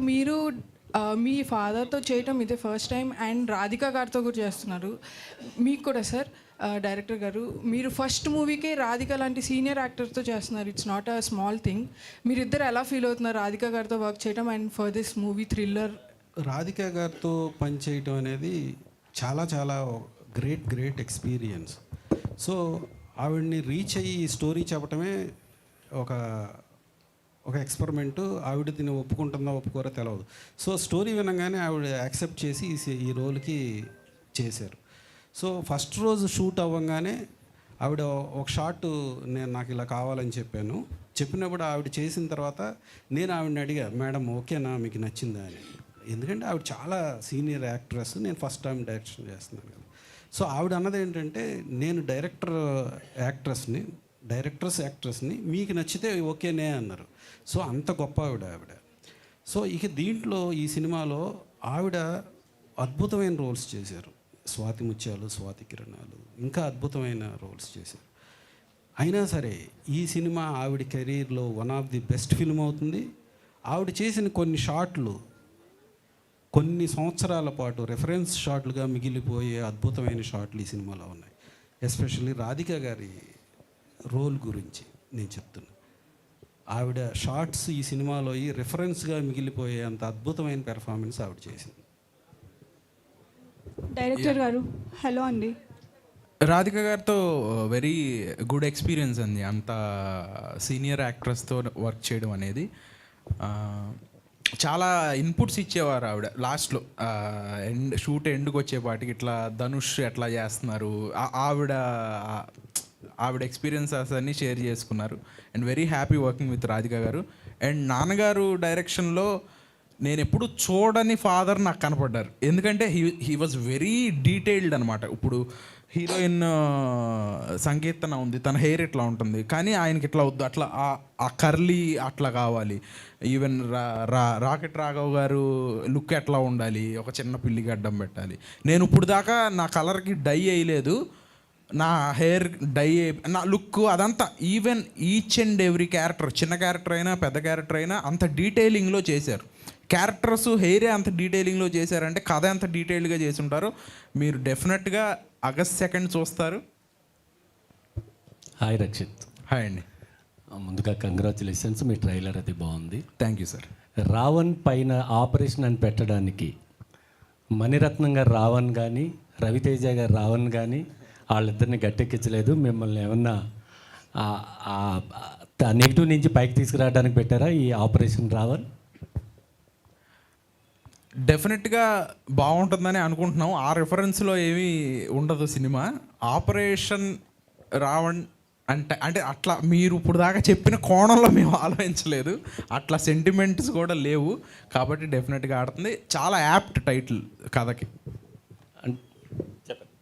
మీరు మీ ఫాదర్తో చేయటం ఇదే ఫస్ట్ టైం అండ్ రాధిక గారితో కూడా చేస్తున్నారు. మీకు కూడా సార్ డైరెక్టర్ గారు, మీరు ఫస్ట్ మూవీకే రాధిక లాంటి సీనియర్ యాక్టర్తో చేస్తున్నారు. It's not a small thing. మీరిద్దరు ఎలా ఫీల్ అవుతున్నారు రాధిక గారితో వర్క్ చేయడం and for this movie thriller? Radhika గారితో పనిచేయటం అనేది చాలా చాలా గ్రేట్ ఎక్స్పీరియన్స్. సో ఆవిడ్ని రీచ్ అయ్యి స్టోరీ చెప్పటమే ఒక ఎక్స్పెరిమెంటు. ఆవిడ దీన్ని ఒప్పుకుంటుందా ఒప్పుకోరా తెలియదు. సో స్టోరీ వినగానే ఆవిడ యాక్సెప్ట్ చేసి ఈ రోల్కి చేశారు. సో ఫస్ట్ రోజు షూట్ అవ్వగానే ఆవిడ ఒక షాట్ నాకు ఇలా కావాలని చెప్పినప్పుడు ఆవిడ చేసిన తర్వాత నేను ఆవిడని అడిగా, మేడం ఓకేనా, మీకు నచ్చిందా అని. ఎందుకంటే ఆవిడ చాలా సీనియర్ యాక్ట్రెస్, నేను ఫస్ట్ టైం డైరెక్షన్ చేస్తున్నాను కదా. సో ఆవిడ అన్నది ఏంటంటే, నేను డైరెక్టర్స్ యాక్ట్రెస్ని మీకు నచ్చితే ఓకేనే అన్నారు. సో అంత గొప్ప ఆవిడ. సో ఇక దీంట్లో ఈ సినిమాలో ఆవిడ అద్భుతమైన రోల్స్ చేశారు. స్వాతి ముత్యాలు, స్వాతి కిరణాలు, ఇంకా అద్భుతమైన రోల్స్ చేశారు. అయినా సరే ఈ సినిమా ఆవిడ కెరీర్లో one of the best film అవుతుంది. ఆవిడ చేసిన కొన్ని షాట్లు కొన్ని సంవత్సరాల పాటు రెఫరెన్స్ షాట్లుగా మిగిలిపోయే అద్భుతమైన షాట్లు ఈ సినిమాలో ఉన్నాయి. ఎస్పెషల్లీ రాధిక గారి రోల్ గురించి నేను చెప్తున్నా. ఆవిడ షార్ట్స్ ఈ సినిమాలో ఈ రెఫరెన్స్గా మిగిలిపోయే అంత అద్భుతమైన పెర్ఫార్మెన్స్ ఆవిడ చేసింది. డైరెక్టర్ గారు హలో అండి. రాధిక గారితో వెరీ గుడ్ ఎక్స్పీరియన్స్ అండి. అంత సీనియర్ యాక్ట్రెస్తో వర్క్ చేయడం అనేది. చాలా ఇన్పుట్స్ ఇచ్చేవారు ఆవిడ. లాస్ట్లో షూట్ ఎండ్కి వచ్చేపాటికి ఇట్లా ధనుష్ ఎట్లా చేస్తున్నారు, ఆవిడ ఎక్స్పీరియన్సెస్ అన్నీ షేర్ చేసుకున్నారు. And very happy working with Radhika గారు. అండ్ నాన్నగారు డైరెక్షన్లో నేను ఎప్పుడు చూడని ఫాదర్ నాకు కనపడ్డారు. ఎందుకంటే హీ వాజ్ వెరీ డీటెయిల్డ్ అనమాట. ఇప్పుడు హీరోయిన్ సంకీర్తన ఉంది, తన హెయిర్ ఇట్లా ఉంటుంది, కానీ ఆయనకి ఇట్లా వద్దు, అట్లా ఆ కర్లీ అట్లా కావాలి. ఈవెన్ రాకెట్ రాఘవ్ గారు లుక్ ఎట్లా ఉండాలి, ఒక చిన్న పిల్లికి అడ్డం పెట్టాలి. నేను ఇప్పుడు దాకా నా కలర్కి డై వేయలేదు, నా హెయిర్ డై నా లుక్ అదంతా even each and every character, చిన్న క్యారెక్టర్ అయినా పెద్ద క్యారెక్టర్ అయినా అంత డీటెయిలింగ్లో చేశారు. క్యారెక్టర్స్ హెయిరే అంత డీటెయిలింగ్లో చేశారంటే కథ ఎంత డీటెయిల్డ్గా చేసి ఉంటారో మీరు డెఫినెట్గా ఆగస్ట్ 2 చూస్తారు. హాయ్ రక్షిత్. హాయ్ అండి. ముందుగా కంగ్రాచులేషన్స్, మీ ట్రైలర్ అది బాగుంది. Thank you sir. రావణ్ పైన ఆపరేషన్ అని పెట్టడానికి మణిరత్నం గారు రావణ్ కానీ, రవితేజ గారు రావణ్ కానీ వాళ్ళిద్దరిని గట్టెక్కించలేదు. మిమ్మల్ని ఏమన్నా నెగిటివ్ నుంచి పైకి తీసుకురావడానికి పెట్టారా ఈ ఆపరేషన్ రావణ్? డెఫినెట్గా బాగుంటుందని అనుకుంటున్నాం. ఆ రెఫరెన్స్లో ఏమీ ఉండదు సినిమా. ఆపరేషన్ రావణ్ అంటే అట్లా మీరు ఇప్పుడు దాకా చెప్పిన కోణంలో మేము ఆలోచించలేదు, అట్లా సెంటిమెంట్స్ కూడా లేవు. కాబట్టి డెఫినెట్గా ఆడుతుంది. చాలా యాప్ట్ టైటిల్ కథకి.